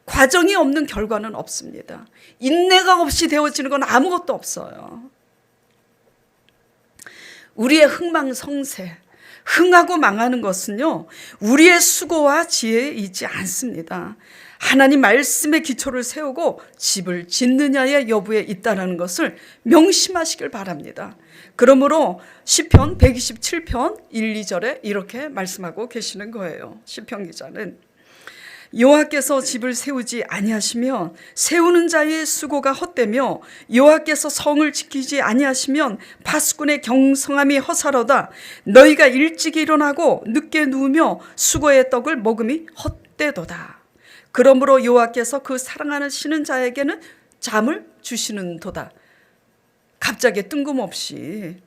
과정이 없는 결과는 없습니다. 인내가 없이 되어지는 건 아무것도 없어요. 우리의 흥망성쇠, 흥하고 망하는 것은요, 우리의 수고와 지혜에 있지 않습니다. 하나님 말씀의 기초를 세우고 집을 짓느냐의 여부에 있다는 것을 명심하시길 바랍니다. 그러므로 시편 127편 1, 2절에 이렇게 말씀하고 계시는 거예요. 시편 기자는 여호와께서 집을 세우지 아니하시면 세우는 자의 수고가 헛되며 여호와께서 성을 지키지 아니하시면 파수꾼의 경성함이 허사로다. 너희가 일찍 일어나고 늦게 누우며 수고의 떡을 먹음이 헛되도다. 그러므로 여호와께서 그 사랑하시는 자에게는 잠을 주시는도다. 갑자기 뜬금없이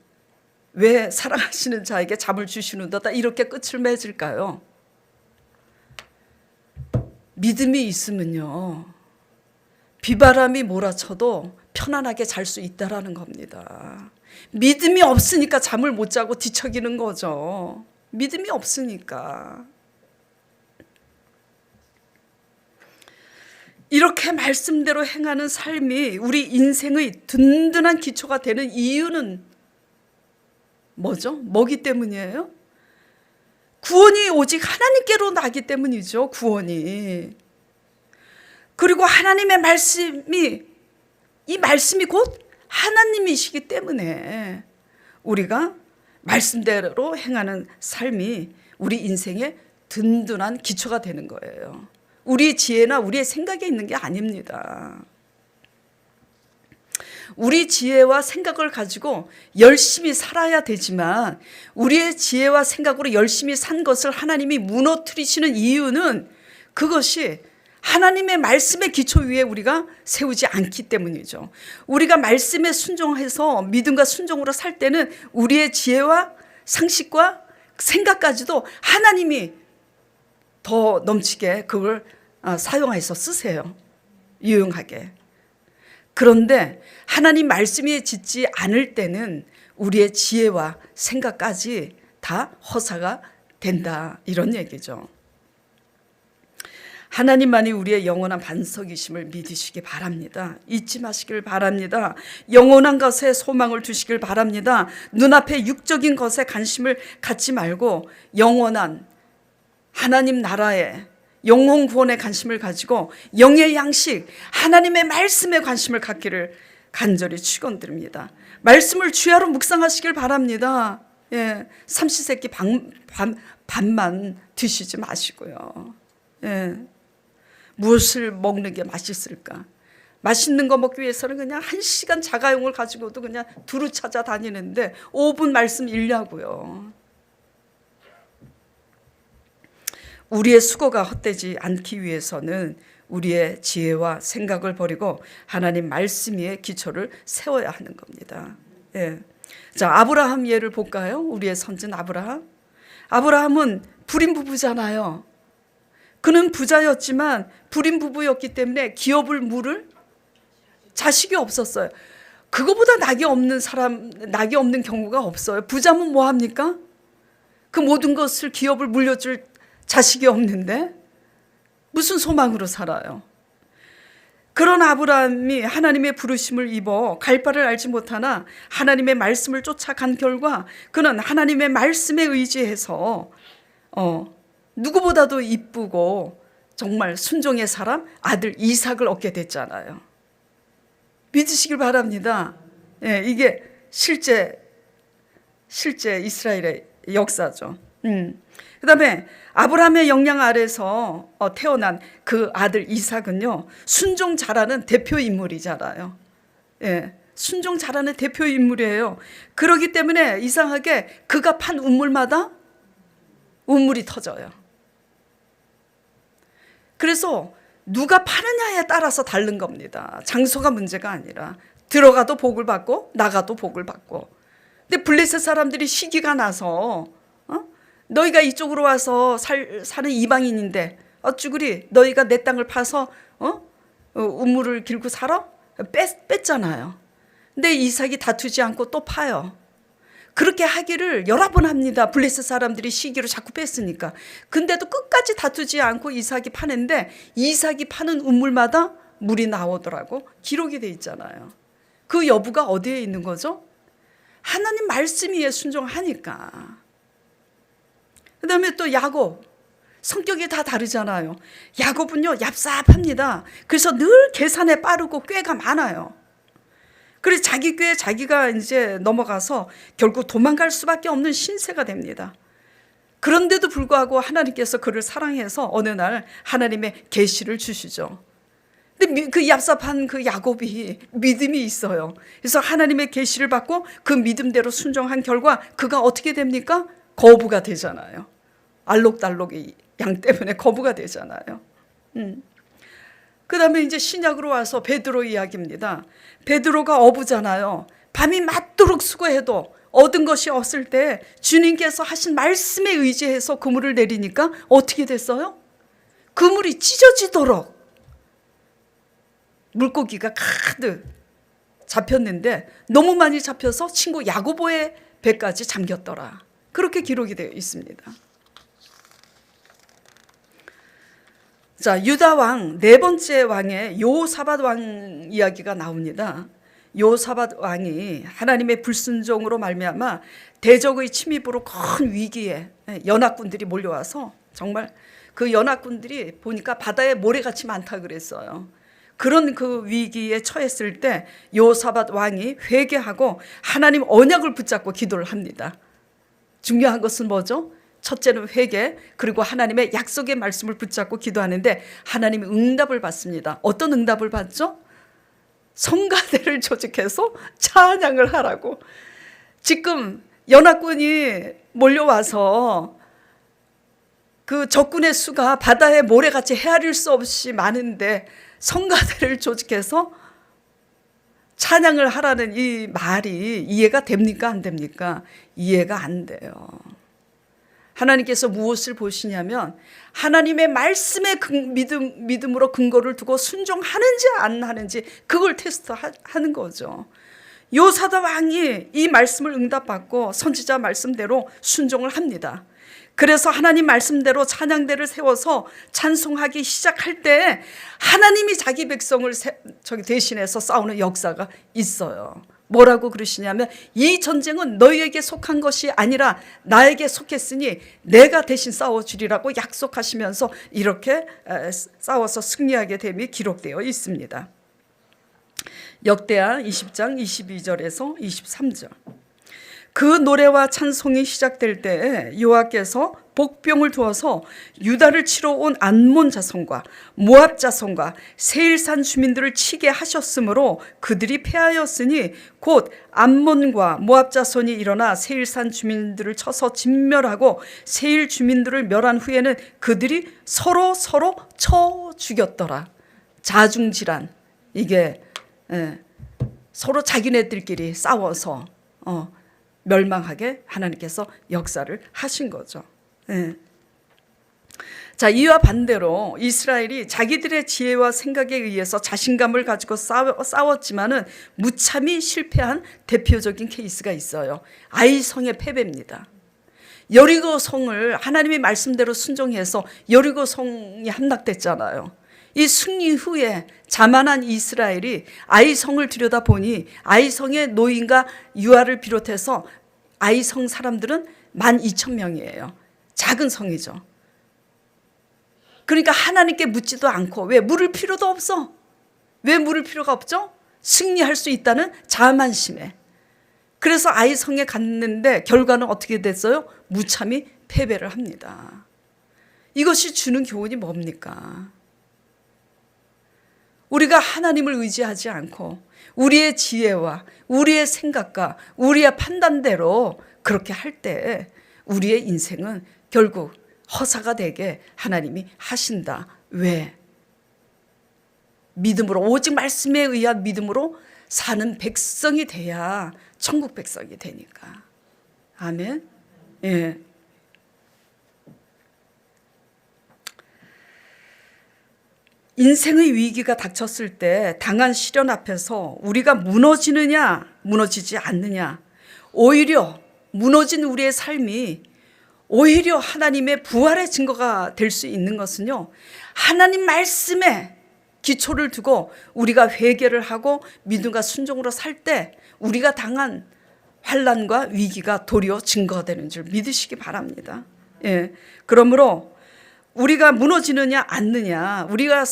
왜 사랑하시는 자에게 잠을 주시는도다 이렇게 끝을 맺을까요? 믿음이 있으면요, 비바람이 몰아쳐도 편안하게 잘 수 있다라는 겁니다. 믿음이 없으니까 잠을 못 자고 뒤척이는 거죠. 믿음이 없으니까. 이렇게 말씀대로 행하는 삶이 우리 인생의 든든한 기초가 되는 이유는 뭐죠? 뭐기 때문이에요? 구원이 오직 하나님께로 나기 때문이죠. 구원이. 그리고 하나님의 말씀이, 이 말씀이 곧 하나님이시기 때문에 우리가 말씀대로 행하는 삶이 우리 인생의 든든한 기초가 되는 거예요. 우리의 지혜나 우리의 생각에 있는 게 아닙니다. 우리 지혜와 생각을 가지고 열심히 살아야 되지만 우리의 지혜와 생각으로 열심히 산 것을 하나님이 무너뜨리시는 이유는 그것이 하나님의 말씀의 기초 위에 우리가 세우지 않기 때문이죠. 우리가 말씀에 순종해서 믿음과 순종으로 살 때는 우리의 지혜와 상식과 생각까지도 하나님이 더 넘치게 그걸 사용해서 쓰세요. 유용하게. 그런데 하나님 말씀에 짓지 않을 때는 우리의 지혜와 생각까지 다 허사가 된다, 이런 얘기죠. 하나님만이 우리의 영원한 반석이심을 믿으시기 바랍니다. 잊지 마시길 바랍니다. 영원한 것에 소망을 두시길 바랍니다. 눈앞에 육적인 것에 관심을 갖지 말고 영원한 하나님 나라에 영혼 구원에 관심을 가지고 영의 양식 하나님의 말씀에 관심을 갖기를 간절히 축원드립니다. 말씀을 주야로 묵상하시길 바랍니다. 예, 삼시세끼 밥만 드시지 마시고요. 예, 무엇을 먹는 게 맛있을까? 맛있는 거 먹기 위해서는 그냥 1시간 자가용을 가지고도 그냥 두루 찾아다니는데 5분 말씀 읽냐고요. 우리의 수고가 헛되지 않기 위해서는 우리의 지혜와 생각을 버리고 하나님 말씀 위에 기초를 세워야 하는 겁니다. 예. 자, 아브라함 예를 볼까요? 우리의 선진 아브라함. 아브라함은 불임 부부잖아요. 그는 부자였지만 불임 부부였기 때문에 기업을 물을 자식이 없었어요. 그거보다 낙이 없는 경우가 없어요. 부자면 뭐 합니까? 그 모든 것을 기업을 물려줄 자식이 없는데 무슨 소망으로 살아요? 그런 아브라함이 하나님의 부르심을 입어 갈 바를 알지 못하나 하나님의 말씀을 쫓아간 결과 그는 하나님의 말씀에 의지해서 누구보다도 이쁘고 정말 순종의 사람 아들 이삭을 얻게 됐잖아요. 믿으시길 바랍니다. 예, 이게 실제 이스라엘의 역사죠. 그다음에 아브라함의 영향 아래서 태어난 그 아들 이삭은요, 순종 잘하는 대표 인물이잖아요. 예, 순종 잘하는 대표 인물이에요. 그렇기 때문에 이상하게 그가 판 우물마다 우물이 터져요. 그래서 누가 파느냐에 따라서 다른 겁니다. 장소가 문제가 아니라 들어가도 복을 받고 나가도 복을 받고. 근데 블레셋 사람들이 시기가 나서 너희가 이쪽으로 와서 사는 이방인인데 어쭈구리 너희가 내 땅을 파서 우물을 길고 살아? 뺐잖아요. 근데 이삭이 다투지 않고 또 파요. 그렇게 하기를 여러 번 합니다. 블레셋 사람들이 시기로 자꾸 뺐으니까. 근데도 끝까지 다투지 않고 이삭이 파는데 이삭이 파는 우물마다 물이 나오더라고. 기록이 돼 있잖아요. 그 여부가 어디에 있는 거죠? 하나님 말씀 위에 순종하니까. 그다음에 또 야곱, 성격이 다 다르잖아요. 야곱은요 얍삽합니다. 그래서 늘 계산에 빠르고 꾀가 많아요. 그래서 자기 꾀에 자기가 이제 넘어가서 결국 도망갈 수밖에 없는 신세가 됩니다. 그런데도 불구하고 하나님께서 그를 사랑해서 어느 날 하나님의 계시를 주시죠. 근데 그 얍삽한 그 야곱이 믿음이 있어요. 그래서 하나님의 계시를 받고 그 믿음대로 순종한 결과 그가 어떻게 됩니까? 거부가 되잖아요. 알록달록이 양 때문에 거부가 되잖아요. 그 다음에 이제 신약으로 와서 베드로 이야기입니다. 베드로가 어부잖아요. 밤이 맞도록 수고해도 얻은 것이 없을 때 주님께서 하신 말씀에 의지해서 그물을 내리니까 어떻게 됐어요? 그물이 찢어지도록 물고기가 가득 잡혔는데 너무 많이 잡혀서 친구 야고보의 배까지 잠겼더라. 그렇게 기록이 되어 있습니다. 자, 유다 왕 네 번째 왕의 여호사밧 왕 이야기가 나옵니다. 여호사밧 왕이 하나님의 불순종으로 말미암아 대적의 침입으로 큰 위기에 연합군들이 몰려와서 정말 그 연합군들이 보니까 바다에 모래같이 많다 그랬어요. 그런 그 위기에 처했을 때 여호사밧 왕이 회개하고 하나님 언약을 붙잡고 기도를 합니다. 중요한 것은 뭐죠? 첫째는 회개, 그리고 하나님의 약속의 말씀을 붙잡고 기도하는데 하나님이 응답을 받습니다. 어떤 응답을 받죠? 성가대를 조직해서 찬양을 하라고. 지금 연합군이 몰려와서 그 적군의 수가 바다에 모래같이 헤아릴 수 없이 많은데 성가대를 조직해서 찬양을 하라는 이 말이 이해가 됩니까? 안 됩니까? 이해가 안 돼요. 하나님께서 무엇을 보시냐면 하나님의 말씀에 믿음으로 근거를 두고 순종하는지 안 하는지 그걸 테스트하는 거죠. 요사다 왕이 이 말씀을 응답받고 선지자 말씀대로 순종을 합니다. 그래서 하나님 말씀대로 찬양대를 세워서 찬송하기 시작할 때 하나님이 자기 백성을 대신해서 싸우는 역사가 있어요. 뭐라고 그러시냐면 이 전쟁은 너희에게 속한 것이 아니라 나에게 속했으니 내가 대신 싸워주리라고 약속하시면서 이렇게 싸워서 승리하게 됨이 기록되어 있습니다. 역대하 20장 22절에서 23절. 그 노래와 찬송이 시작될 때 여호와께서 복병을 두어서 유다를 치러 온 암몬 자손과 모압 자손과 세일산 주민들을 치게 하셨으므로 그들이 패하였으니 곧 암몬과 모압 자손이 일어나 세일산 주민들을 쳐서 진멸하고 세일 주민들을 멸한 후에는 그들이 서로 쳐 죽였더라. 자중질환, 이게 서로 자기네들끼리 싸워서 멸망하게 하나님께서 역사를 하신 거죠. 자, 이와 반대로 이스라엘이 자기들의 지혜와 생각에 의해서 자신감을 가지고 싸웠지만은 무참히 실패한 대표적인 케이스가 있어요. 아이성의 패배입니다. 여리고 성을 하나님의 말씀대로 순종해서 여리고 성이 함락됐잖아요. 이 승리 후에 자만한 이스라엘이 아이성을 들여다보니 아이성의 노인과 유아를 비롯해서 아이성 사람들은 12,000명이에요. 작은 성이죠. 그러니까 하나님께 묻지도 않고, 왜? 물을 필요도 없어. 왜 물을 필요가 없죠? 승리할 수 있다는 자만심에. 그래서 아이성에 갔는데 결과는 어떻게 됐어요? 무참히 패배를 합니다. 이것이 주는 교훈이 뭡니까? 우리가 하나님을 의지하지 않고 우리의 지혜와 우리의 생각과 우리의 판단대로 그렇게 할 때 우리의 인생은 결국 허사가 되게 하나님이 하신다. 왜? 믿음으로, 오직 말씀에 의한 믿음으로 사는 백성이 돼야 천국 백성이 되니까. 아멘. 예. 인생의 위기가 닥쳤을 때 당한 시련 앞에서 우리가 무너지느냐 무너지지 않느냐, 오히려 무너진 우리의 삶이 오히려 하나님의 부활의 증거가 될 수 있는 것은요, 하나님 말씀에 기초를 두고 우리가 회개를 하고 믿음과 순종으로 살 때 우리가 당한 환난과 위기가 도리어 증거되는 줄 믿으시기 바랍니다. 예. 그러므로 우리가 무너지느냐 않느냐, 우리가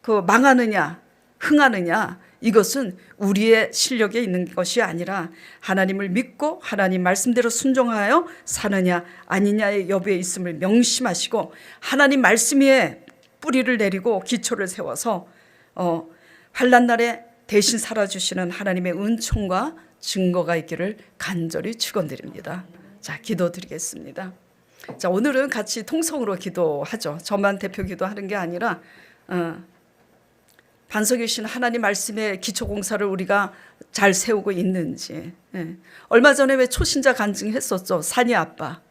그 망하느냐 흥하느냐, 이것은 우리의 실력에 있는 것이 아니라 하나님을 믿고 하나님 말씀대로 순종하여 사느냐 아니냐의 여부에 있음을 명심하시고 하나님 말씀 위에 뿌리를 내리고 기초를 세워서 환난 날에 대신 살아주시는 하나님의 은총과 증거가 있기를 간절히 축원드립니다. 자, 기도드리겠습니다. 자, 오늘은 같이 통성으로 기도하죠. 저만 대표 기도하는 게 아니라 반석에 계신 하나님 말씀의 기초 공사를 우리가 잘 세우고 있는지. 얼마 전에 왜 초신자 간증했었죠. 산이 아빠.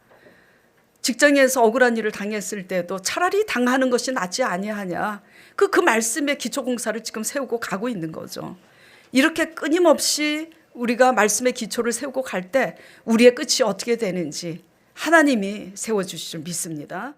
직장에서 억울한 일을 당했을 때도 차라리 당하는 것이 낫지 아니하냐. 그 말씀의 기초 공사를 지금 세우고 가고 있는 거죠. 이렇게 끊임없이 우리가 말씀의 기초를 세우고 갈 때 우리의 끝이 어떻게 되는지 하나님이 세워주실 줄 믿습니다.